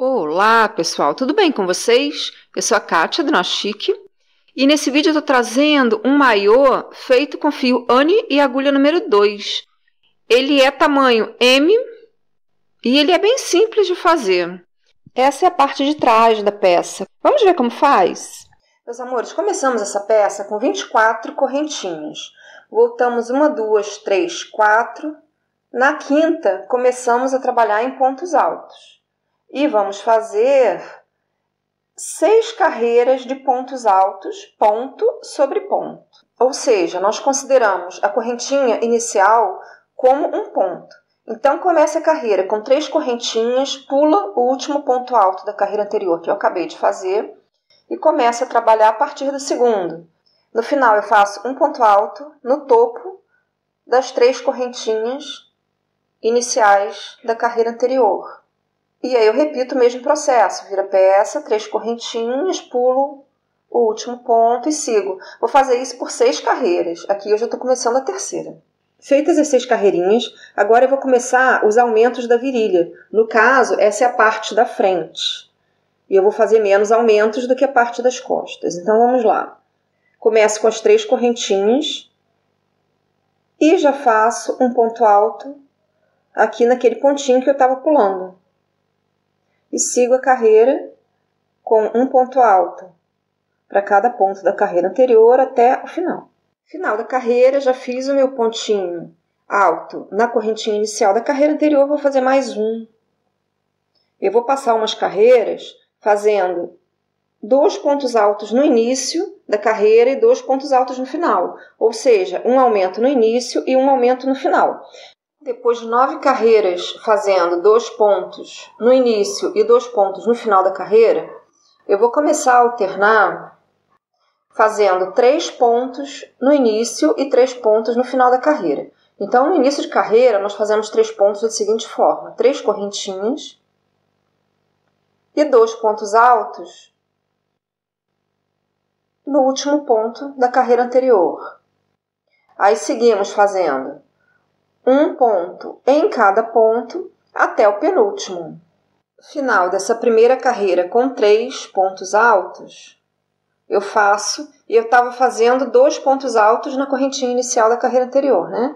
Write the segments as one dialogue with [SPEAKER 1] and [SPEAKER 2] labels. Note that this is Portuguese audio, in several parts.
[SPEAKER 1] Olá, pessoal, tudo bem com vocês? Eu sou a Kátia, do Nó Chique, e nesse vídeo eu estou trazendo um maiô feito com fio Anne e agulha número 2. Ele é tamanho M e ele é bem simples de fazer. Essa é a parte de trás da peça. Vamos ver como faz? Meus amores, começamos essa peça com 24 correntinhas. Voltamos 1, 2, 3, 4. Na quinta, começamos a trabalhar em pontos altos. E vamos fazer 6 carreiras de pontos altos, ponto sobre ponto. Ou seja, nós consideramos a correntinha inicial como um ponto. Então, começa a carreira com 3 correntinhas, pula o último ponto alto da carreira anterior que eu acabei de fazer e começa a trabalhar a partir do segundo. No final, eu faço um ponto alto no topo das 3 correntinhas iniciais da carreira anterior. E aí eu repito o mesmo processo, vira peça, 3 correntinhas, pulo o último ponto e sigo. Vou fazer isso por 6 carreiras. Aqui eu já estou começando a terceira. Feitas as 6 carreirinhas, agora eu vou começar os aumentos da virilha. No caso, essa é a parte da frente. E eu vou fazer menos aumentos do que a parte das costas. Então vamos lá. Começo com as 3 correntinhas e já faço um ponto alto aqui naquele pontinho que eu estava pulando. E sigo a carreira com um ponto alto para cada ponto da carreira anterior até o final. Final da carreira, já fiz o meu pontinho alto na correntinha inicial da carreira anterior, vou fazer mais um. Eu vou passar umas carreiras fazendo 2 pontos altos no início da carreira e 2 pontos altos no final. Ou seja, um aumento no início e um aumento no final. Depois de 9 carreiras fazendo 2 pontos no início e 2 pontos no final da carreira, eu vou começar a alternar fazendo 3 pontos no início e 3 pontos no final da carreira. Então, no início de carreira, nós fazemos 3 pontos da seguinte forma: 3 correntinhas e 2 pontos altos no último ponto da carreira anterior. Aí seguimos fazendo um ponto em cada ponto até o penúltimo. Final dessa primeira carreira com 3 pontos altos, eu faço, e eu estava fazendo 2 pontos altos na correntinha inicial da carreira anterior, né?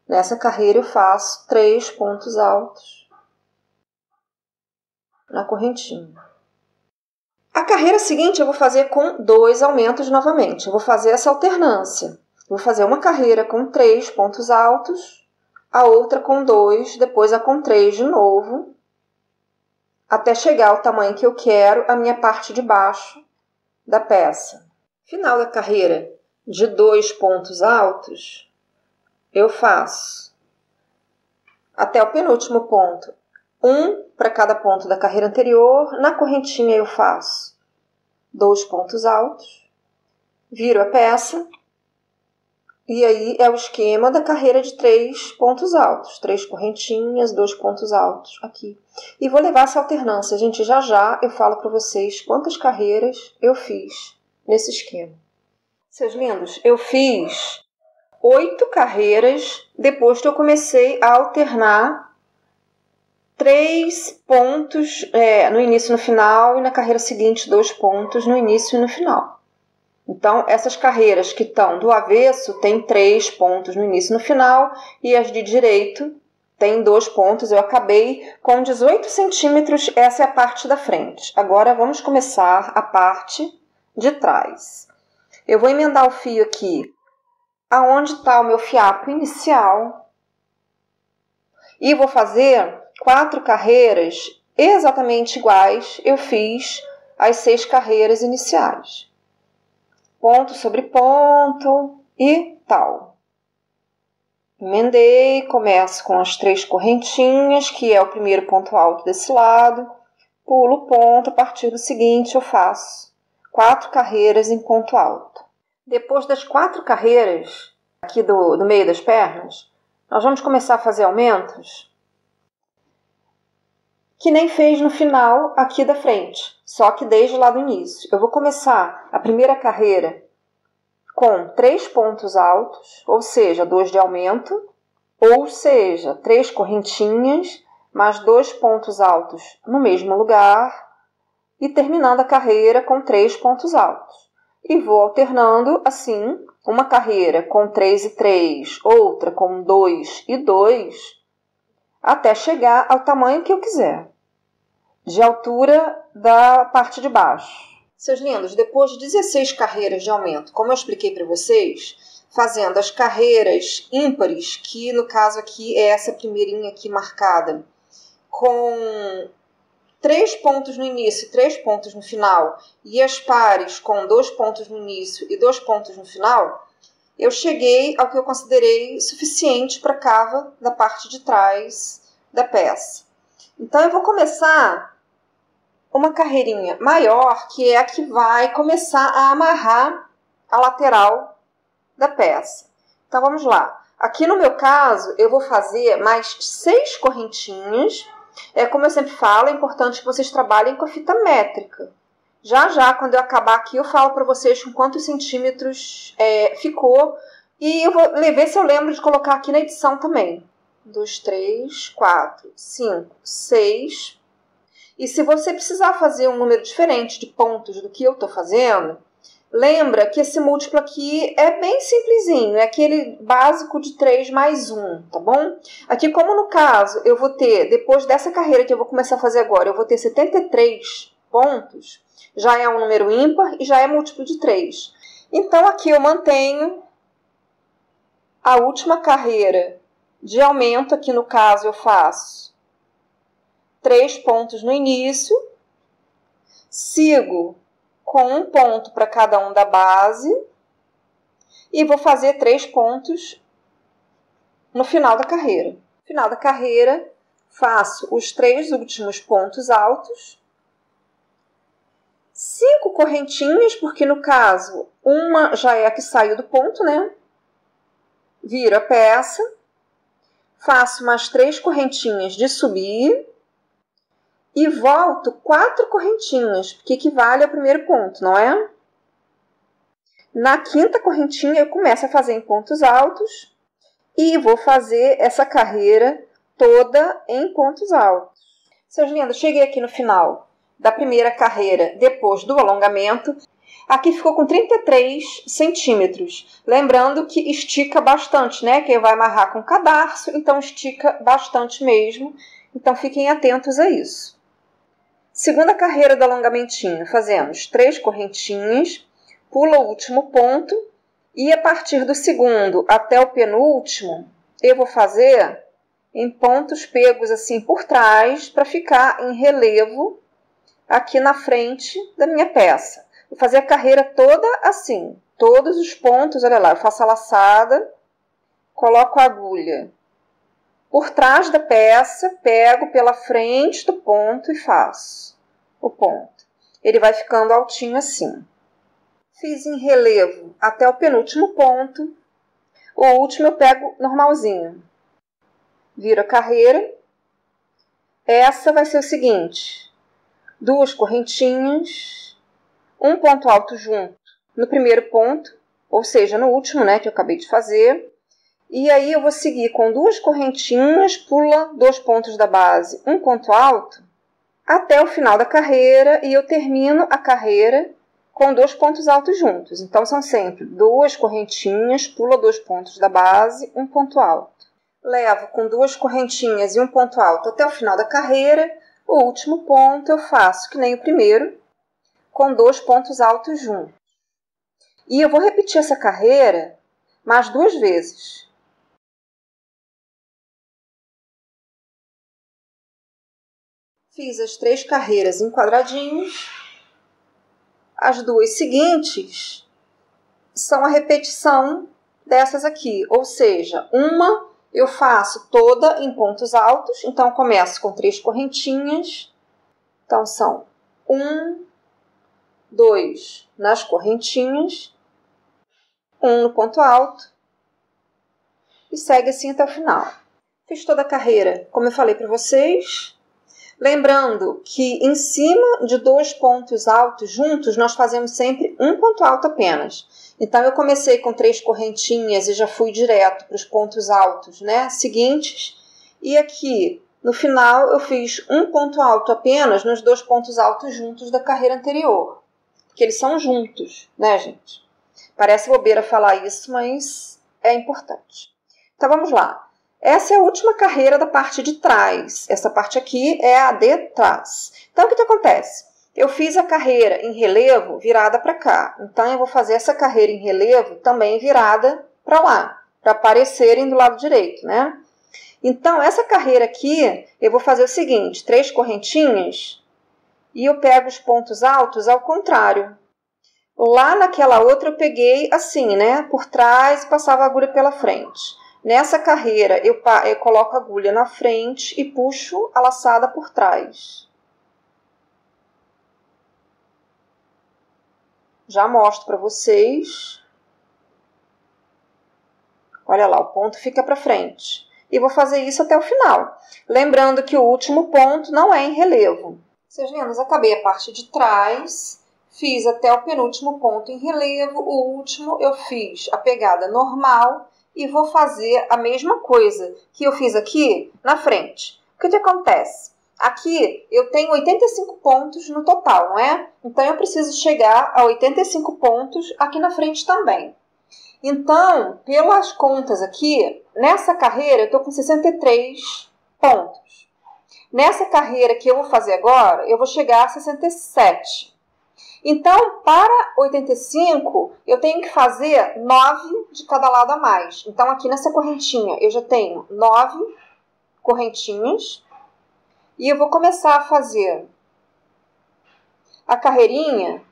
[SPEAKER 1] Nessa carreira eu faço 3 pontos altos na correntinha. A carreira seguinte eu vou fazer com 2 aumentos novamente. Eu vou fazer essa alternância. Vou fazer uma carreira com 3 pontos altos, a outra com 2, depois a com 3 de novo, até chegar ao tamanho que eu quero, a minha parte de baixo da peça. Final da carreira de 2 pontos altos, eu faço até o penúltimo ponto, um para cada ponto da carreira anterior. Na correntinha eu faço 2 pontos altos, viro a peça. E aí é o esquema da carreira de 3 pontos altos. 3 correntinhas, 2 pontos altos aqui. E vou levar essa alternância. Gente, já já eu falo para vocês quantas carreiras eu fiz nesse esquema. Seus lindos, eu fiz 8 carreiras depois que eu comecei a alternar 3 pontos no início e no final, e na carreira seguinte 2 pontos no início e no final. Então, essas carreiras que estão do avesso têm 3 pontos no início e no final, e as de direito têm 2 pontos. Eu acabei com 18 centímetros, essa é a parte da frente. Agora, vamos começar a parte de trás. Eu vou emendar o fio aqui aonde está o meu fiapo inicial e vou fazer 4 carreiras exatamente iguais eu fiz as 6 carreiras iniciais. Ponto sobre ponto e tal. Emendei, começo com as 3 correntinhas, que é o primeiro ponto alto desse lado, pulo o ponto, a partir do seguinte eu faço 4 carreiras em ponto alto. Depois das 4 carreiras, aqui do meio das pernas, nós vamos começar a fazer aumentos que nem fez no final aqui da frente, só que desde lá do início. Eu vou começar a primeira carreira com 3 pontos altos, ou seja, 2 de aumento, ou seja, 3 correntinhas, mais 2 pontos altos no mesmo lugar e terminando a carreira com 3 pontos altos. E vou alternando assim, uma carreira com 3 e 3, outra com 2 e 2, até chegar ao tamanho que eu quiser, de altura da parte de baixo. Seus lindos, depois de 16 carreiras de aumento, como eu expliquei para vocês, fazendo as carreiras ímpares, que no caso aqui é essa primeirinha aqui marcada, com 3 pontos no início e 3 pontos no final, e as pares com 2 pontos no início e 2 pontos no final, eu cheguei ao que eu considerei suficiente para a cava da parte de trás da peça. Então, eu vou começar uma carreirinha maior, que é a que vai começar a amarrar a lateral da peça. Então, vamos lá. Aqui no meu caso, eu vou fazer mais 6 correntinhas. Como eu sempre falo, é importante que vocês trabalhem com a fita métrica. Já, quando eu acabar aqui, eu falo para vocês com quantos centímetros ficou. E eu vou ver se eu lembro de colocar aqui na edição também. 2, 3, 4, 5, 6. E se você precisar fazer um número diferente de pontos do que eu estou fazendo, lembra que esse múltiplo aqui é bem simplesinho, é aquele básico de 3 mais 1, tá bom? Aqui, como no caso, eu vou ter, depois dessa carreira que eu vou começar a fazer agora, eu vou ter 73 pontos, já é um número ímpar e já é múltiplo de 3. Então, aqui eu mantenho a última carreira de aumento, aqui no caso eu faço 3 pontos no início, sigo com 1 ponto para cada um da base e vou fazer 3 pontos no final da carreira. No final da carreira, faço os 3 últimos pontos altos, 5 correntinhas, porque no caso, uma já é a que saiu do ponto, né? Viro a peça, faço mais 3 correntinhas de subir, e volto 4 correntinhas, porque equivale ao primeiro ponto, não é? Na quinta correntinha, eu começo a fazer em pontos altos e vou fazer essa carreira toda em pontos altos. Seus lindos, cheguei aqui no final da primeira carreira, depois do alongamento. Aqui ficou com 33 centímetros. Lembrando que estica bastante, né? Que vai amarrar com cadarço, então estica bastante mesmo. Então, fiquem atentos a isso. Segunda carreira do alongamentinho, fazemos 3 correntinhas, pula o último ponto e a partir do segundo até o penúltimo, eu vou fazer em pontos pegos assim por trás para ficar em relevo aqui na frente da minha peça. Vou fazer a carreira toda assim, todos os pontos, olha lá, eu faço a laçada, coloco a agulha por trás da peça, pego pela frente do ponto e faço o ponto. Ele vai ficando altinho assim. Fiz em relevo até o penúltimo ponto. O último eu pego normalzinho. Viro a carreira. Essa vai ser o seguinte. 2 correntinhas, 1 ponto alto junto no primeiro ponto, ou seja, no último, né, que eu acabei de fazer. E aí eu vou seguir com 2 correntinhas, pula 2 pontos da base, 1 ponto alto, até o final da carreira, e eu termino a carreira com 2 pontos altos juntos. Então, são sempre 2 correntinhas, pula 2 pontos da base, 1 ponto alto. Levo com 2 correntinhas e 1 ponto alto até o final da carreira. O último ponto eu faço que nem o primeiro, com 2 pontos altos juntos. E eu vou repetir essa carreira mais 2 vezes. Fiz as 3 carreiras em quadradinhos. As 2 seguintes são a repetição dessas aqui. Ou seja, uma eu faço toda em pontos altos. Então, eu começo com 3 correntinhas. Então, são 1, 2 nas correntinhas, 1 no ponto alto. E segue assim até o final. Fiz toda a carreira, como eu falei para vocês. Lembrando que em cima de 2 pontos altos juntos, nós fazemos sempre 1 ponto alto apenas. Então, eu comecei com 3 correntinhas e já fui direto para os pontos altos, né, seguintes. E aqui, No final, eu fiz um ponto alto apenas nos 2 pontos altos juntos da carreira anterior. Porque eles são juntos, né, gente? Parece bobeira falar isso, mas é importante. Então, vamos lá. Essa é a última carreira da parte de trás. Essa parte aqui é a de trás. Então, o que acontece? Eu fiz a carreira em relevo virada para cá. Então, eu vou fazer essa carreira em relevo também virada para lá, para aparecerem do lado direito, né? Então, essa carreira aqui, eu vou fazer o seguinte, 3 correntinhas, e eu pego os pontos altos ao contrário. Lá naquela outra eu peguei assim, né? Por trás e passava a agulha pela frente. Nessa carreira eu coloco a agulha na frente e puxo a laçada por trás. Já mostro para vocês. Olha lá, o ponto fica para frente. E vou fazer isso até o final. Lembrando que o último ponto não é em relevo. Vocês vendo? Acabei a parte de trás, fiz até o penúltimo ponto em relevo. O último eu fiz a pegada normal e vou fazer a mesma coisa que eu fiz aqui na frente. O que acontece? Aqui eu tenho 85 pontos no total, não é? Então eu preciso chegar a 85 pontos aqui na frente também. Então, pelas contas aqui, nessa carreira eu estou com 63 pontos. Nessa carreira que eu vou fazer agora, eu vou chegar a 67. Então, para 85, eu tenho que fazer 9 de cada lado a mais. Então, aqui nessa correntinha, eu já tenho 9 correntinhas. E eu vou começar a fazer a carreirinha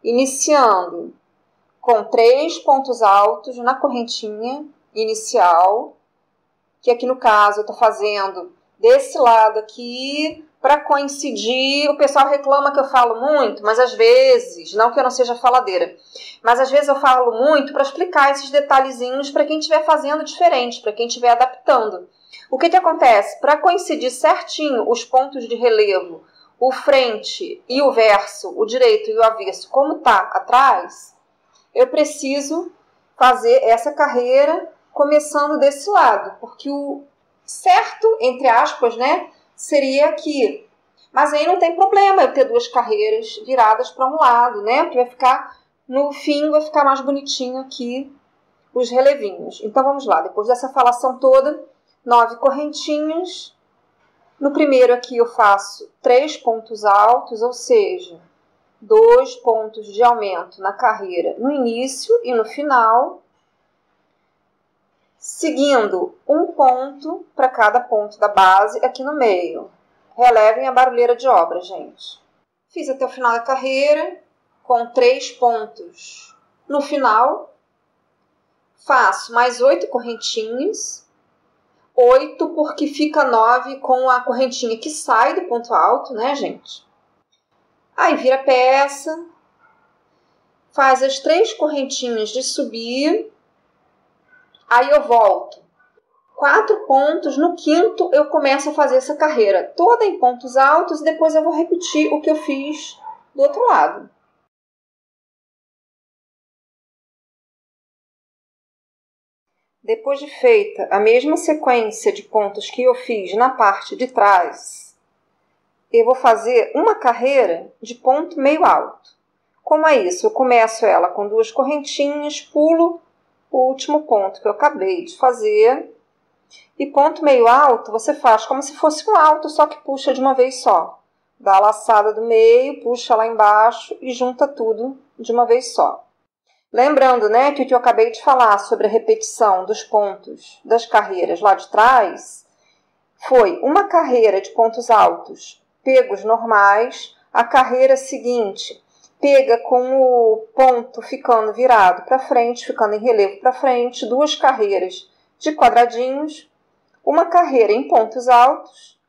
[SPEAKER 1] iniciando com 3 pontos altos na correntinha inicial, que aqui no caso eu estou fazendo desse lado aqui para coincidir. O pessoal reclama que eu falo muito, mas às vezes, não que eu não seja faladeira, mas às vezes eu falo muito para explicar esses detalhezinhos para quem estiver fazendo diferente, para quem estiver adaptando. O que acontece? Para coincidir certinho os pontos de relevo, o frente e o verso, o direito e o avesso, como está atrás, eu preciso fazer essa carreira começando desse lado, porque o certo, entre aspas, né, seria aqui. Mas aí não tem problema eu ter 2 carreiras viradas para um lado, né, porque vai ficar, no fim, vai ficar mais bonitinho aqui os relevinhos. Então vamos lá, depois dessa falação toda, 9 correntinhas. No primeiro aqui eu faço 3 pontos altos, ou seja, 2 pontos de aumento na carreira no início e no final, seguindo um ponto para cada ponto da base aqui no meio. Relevem a barulheira de obra, gente. Fiz até o final da carreira, com 3 pontos no final. Faço mais 8 correntinhas. 8 porque fica 9 com a correntinha que sai do ponto alto, né, gente? Aí vira a peça, faz as 3 correntinhas de subir, aí eu volto 4 pontos, no quinto eu começo a fazer essa carreira toda em pontos altos e depois eu vou repetir o que eu fiz do outro lado. Depois de feita a mesma sequência de pontos que eu fiz na parte de trás, eu vou fazer uma carreira de ponto meio alto. Como é isso? Eu começo ela com 2 correntinhas, pulo o último ponto que eu acabei de fazer. E ponto meio alto você faz como se fosse um alto, só que puxa de uma vez só. Dá a laçada do meio, puxa lá embaixo e junta tudo de uma vez só. Lembrando, né, que o que eu acabei de falar sobre a repetição dos pontos das carreiras lá de trás foi uma carreira de pontos altos pegos normais, a carreira seguinte pega com o ponto ficando virado para frente, ficando em relevo para frente, 2 carreiras de quadradinhos, uma carreira em pontos altos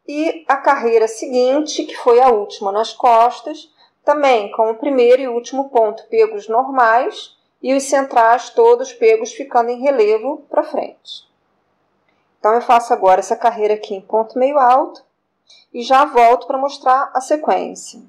[SPEAKER 1] e a carreira seguinte, que foi a última nas costas, também com o primeiro e último ponto pegos normais e os centrais todos pegos ficando em relevo para frente. Então eu faço agora essa carreira aqui em ponto meio alto e já volto para mostrar a sequência.